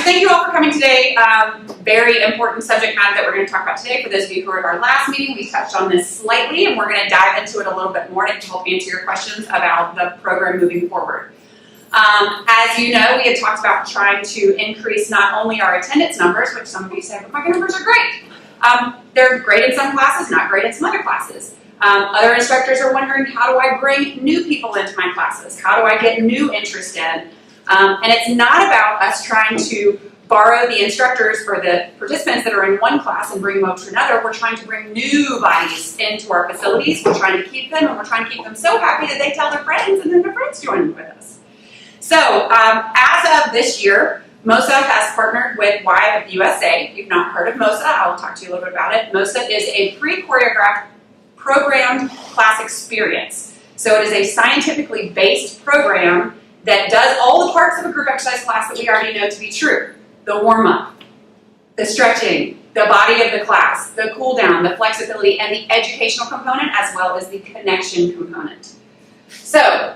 thank you all for coming today. Very important subject matter that we're going to talk about today. For those of you who were at our last meeting, we touched on this slightly, and we're going to dive into it a little bit more to help answer your questions about the program moving forward. As you know, we had talked about trying to increase not only our attendance numbers, which some of you said, my numbers are great. They're great in some classes, not great in some other classes. Other instructors are wondering, how do I bring new people into my classes? How do I get new interest in? And it's not about us trying to borrow the instructors or the participants that are in one class and bring them over to another. We're trying to bring new bodies into our facilities. We're trying to keep them, and we're trying to keep them so happy that they tell their friends, and then their friends join with us. So, as of this year, MOSSA has partnered with YMCA. If you've not heard of MOSSA, I'll talk to you a little bit about it. MOSSA is a pre-choreographed programmed class experience. So it is a scientifically based program that does all the parts of a group exercise class that we already know to be true. The warm-up, the stretching, the body of the class, the cool-down, the flexibility, and the educational component, as well as the connection component. So,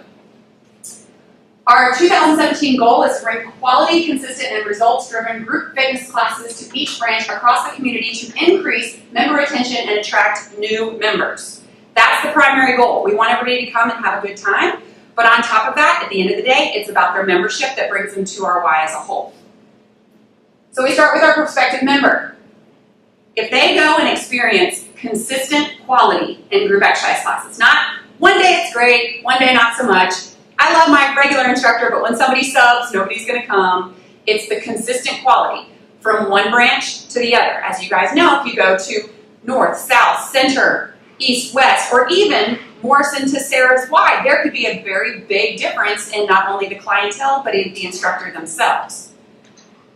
our 2017 goal is to bring quality, consistent, and results-driven group fitness classes to each branch across the community to increase member retention and attract new members. That's the primary goal. We want everybody to come and have a good time, but on top of that, at the end of the day, it's about their membership that brings them to our Y as a whole. So we start with our prospective member. If they go and experience consistent quality in group exercise classes, not one day it's great, one day not so much. I love my regular instructor, but when somebody subs, nobody's going to come. It's the consistent quality from one branch to the other. As you guys know, if you go to north, south, center, east, west, or even Morrison to Sarah's Y, there could be a very big difference in not only the clientele, but in the instructor themselves.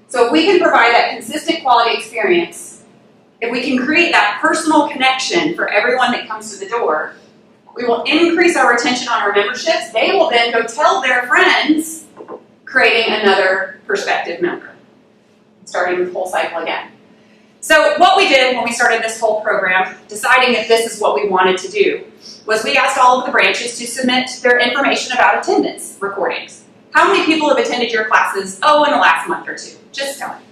So if we can provide that consistent quality experience, if we can create that personal connection for everyone that comes to the door, we will increase our retention on our memberships. They will then go tell their friends, creating another prospective member. Starting the whole cycle again. So what we did when we started this whole program, deciding if this is what we wanted to do, was we asked all of the branches to submit their information about attendance recordings. How many people have attended your classes, in the last month or two? Just tell me.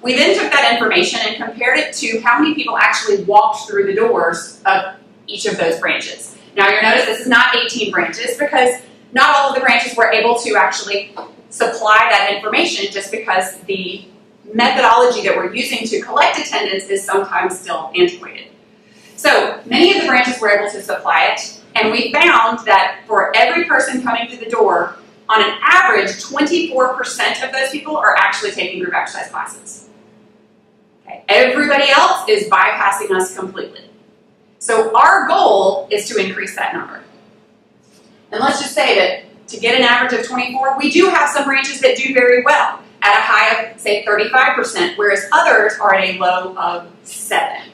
We then took that information and compared it to how many people actually walked through the doors of each of those branches. Now you'll notice this is not 18 branches because not all of the branches were able to actually supply that information just because the methodology that we're using to collect attendance is sometimes still antiquated. So many of the branches were able to supply it, and we found that for every person coming through the door, on an average, 24% of those people are actually taking group exercise classes. Okay. Everybody else is bypassing us completely. So our goal is to increase that number. And let's just say that to get an average of 24, we do have some branches that do very well at a high of, say, 35%, whereas others are at a low of 7.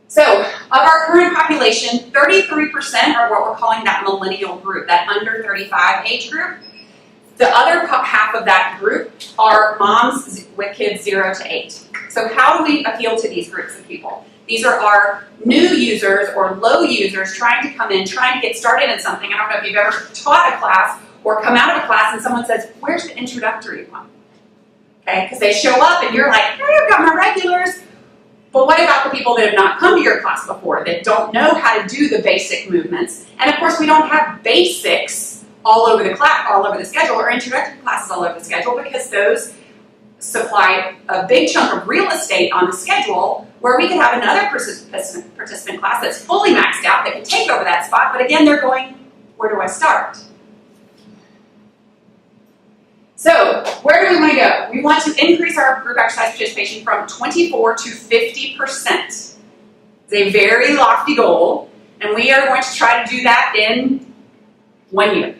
So, of our current population, 33% are what we're calling that millennial group, that under 35 age group. The other half of that group are moms with kids 0 to 8. So how do we appeal to these groups of people? These are our new users or low users trying to come in, trying to get started in something. I don't know if you've ever taught a class or come out of a class and someone says, where's the introductory one? Okay, because they show up and you're like, hey, I've got my regulars. But what about the people that have not come to your class before, that don't know how to do the basic movements? And of course, we don't have basics all over the class, all over the schedule, or introductory classes all over the schedule, because those supply a big chunk of real estate on the schedule where we could have another participant class that's fully maxed out that can take over that spot, but again, they're going, where do I start? So, where do we want to go? We want to increase our group exercise participation from 24 to 50%. It's a very lofty goal, and we are going to try to do that in 1 year.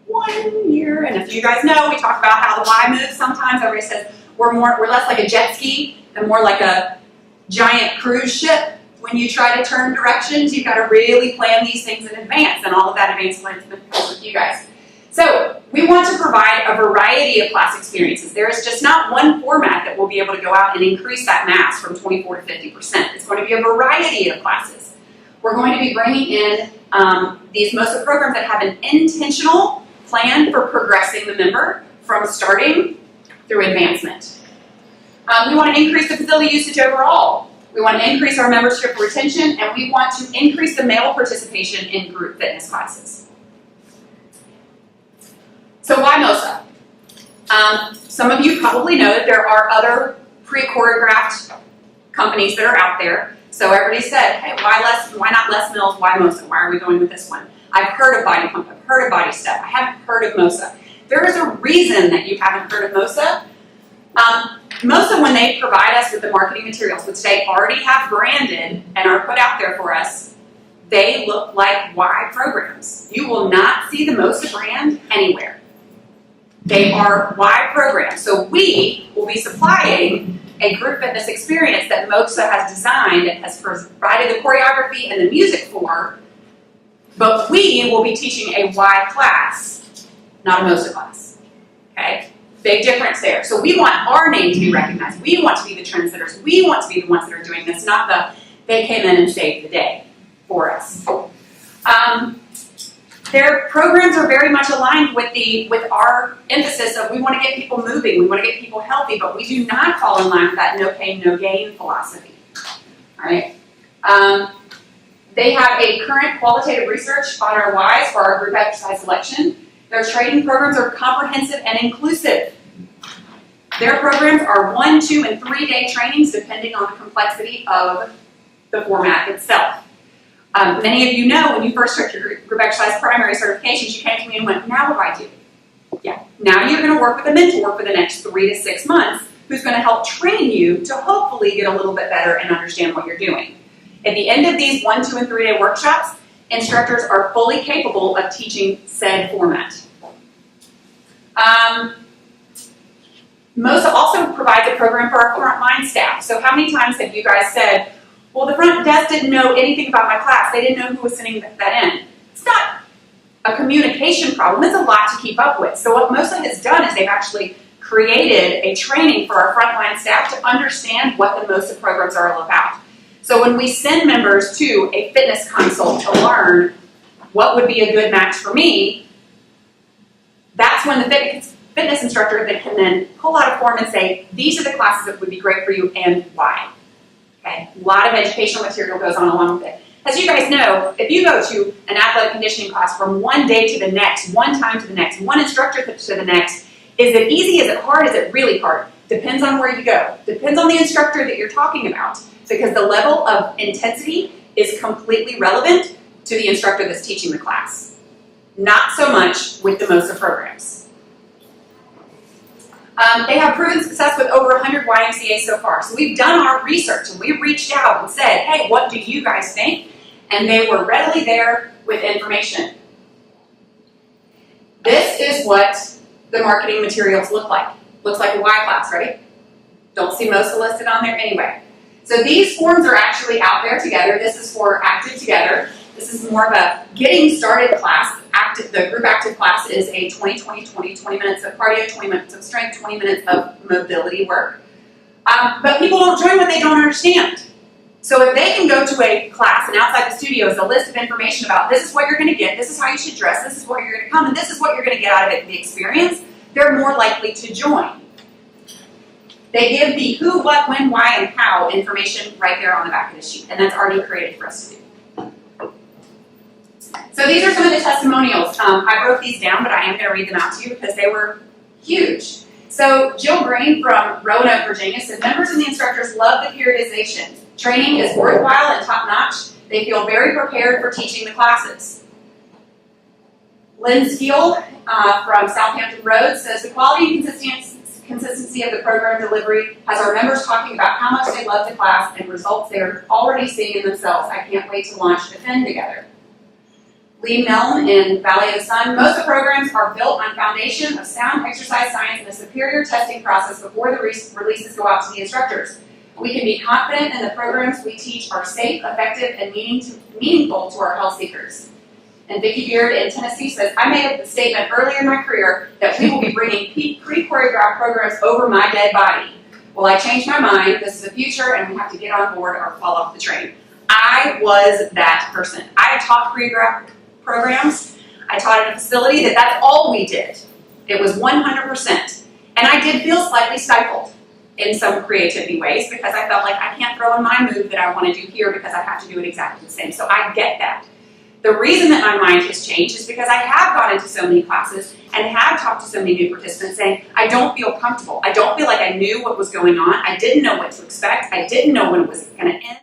1 year, and if you guys know, we talk about how the Y moves sometimes. Everybody says we're less like a jet ski and more like a giant cruise ship. When you try to turn directions, you've got to really plan these things in advance, and all of that advanced planning goes with you guys. So we want to provide a variety of class experiences. There is just not one format that will be able to go out and increase that mass from 24 to 50%. It's going to be a variety of classes. We're going to be bringing in these MOSSA programs that have an intentional plan for progressing the member from starting through advancement. We want to increase the facility usage overall. We want to increase our membership retention, and we want to increase the male participation in group fitness classes. So why MOSSA? Some of you probably know that there are other pre-choreographed companies that are out there. So everybody said, hey, why not Les Mills? Why MOSSA? Why are we going with this one? I've heard of Body Pump. I've heard of Body Step. I haven't heard of MOSSA. There is a reason that you haven't heard of MOSSA. MOSSA, when they provide us with the marketing materials, which they already have branded and are put out there for us, they look like Y programs. You will not see the MOSSA brand anywhere. They are Y programs. So we will be supplying a group fitness experience that MOSSA has designed and has provided the choreography and the music for, but we will be teaching a Y class, not a MOSSA class. Okay? Big difference there. So we want our name to be recognized. We want to be the trendsetters. We want to be the ones that are doing this, not the they came in and saved the day for us. Their programs are very much aligned with our emphasis of we want to get people moving, we want to get people healthy, but we do not fall in line with that no pain, no gain philosophy. All right. They have a current qualitative research on our Ys for our group exercise selection. Their training programs are comprehensive and inclusive. Their programs are 1, 2, and 3 day trainings depending on the complexity of the format itself. Many of you know when you first took your group exercise primary certifications, you came to me and went, now what do I do? Yeah, now you're going to work with a mentor for the next 3 to 6 months who's going to help train you to hopefully get a little bit better and understand what you're doing. At the end of these 1, 2, and 3 day workshops, instructors are fully capable of teaching said format. MOSSA also provides a program for our frontline staff. So how many times have you guys said, well, the front desk didn't know anything about my class. They didn't know who was sending that in. It's not a communication problem. It's a lot to keep up with. So what MOSSA has done is they've actually created a training for our frontline staff to understand what the MOSSA programs are all about. So when we send members to a fitness consult to learn what would be a good match for me, that's when the fitness instructor that can then pull out a form and say, these are the classes that would be great for you and why. Okay? A lot of educational material goes on along with it. As you guys know, if you go to an athletic conditioning class from one day to the next, one time to the next, one instructor to the next, is it easy? Is it hard? Is it really hard? Depends on where you go. Depends on the instructor that you're talking about, because the level of intensity is completely relevant to the instructor that's teaching the class. Not so much with the MOSSA programs. They have proven success with over 100 YMCAs so far. So we've done our research and we've reached out and said, hey, what do you guys think? And they were readily there with information. This is what the marketing materials look like. Looks like a Y class, right? Don't see MOSSA listed on there anyway. So these forms are actually out there together. This is for Active Together. This is more of a getting started class. The group active class is a 20 minutes of cardio, 20 minutes of strength, 20 minutes of mobility work. But people don't join what they don't understand. So if they can go to a class and outside the studio is a list of information about this is what you're going to get, this is how you should dress, this is what you're going to come, and this is what you're going to get out of it, the experience, they're more likely to join. They give the who, what, when, why, and how information right there on the back of the sheet, and that's already created for us to do. So these are some of the testimonials. I wrote these down, but I am going to read them out to you because they were huge. So Jill Green from Roanoke, Virginia said, members and the instructors love the periodization. Training is worthwhile and top-notch. They feel very prepared for teaching the classes. Lynn Steele from Southampton Road says, the quality and consistency of the program delivery has our members talking about how much they love the class and results they're already seeing in themselves. I can't wait to launch Defend together. Lee Milne in Valley of the Sun, most of the programs are built on foundation of sound exercise science and a superior testing process before the releases go out to the instructors. We can be confident in the programs we teach are safe, effective, and meaningful to our health seekers. And Vicki Beard in Tennessee says, I made a statement earlier in my career that we will be bringing pre-choreographed programs over my dead body. Well, I changed my mind. This is the future, and we have to get on board or fall off the train. I was that person. I taught choreographed programs. I taught at a facility that's all we did. It was 100%. And I did feel slightly stifled in some creativity ways because I felt like I can't throw in my move that I want to do here because I have to do it exactly the same. So I get that. The reason that my mind has changed is because I have gone into so many classes and have talked to so many new participants saying, I don't feel comfortable. I don't feel like I knew what was going on. I didn't know what to expect. I didn't know when it was going to end.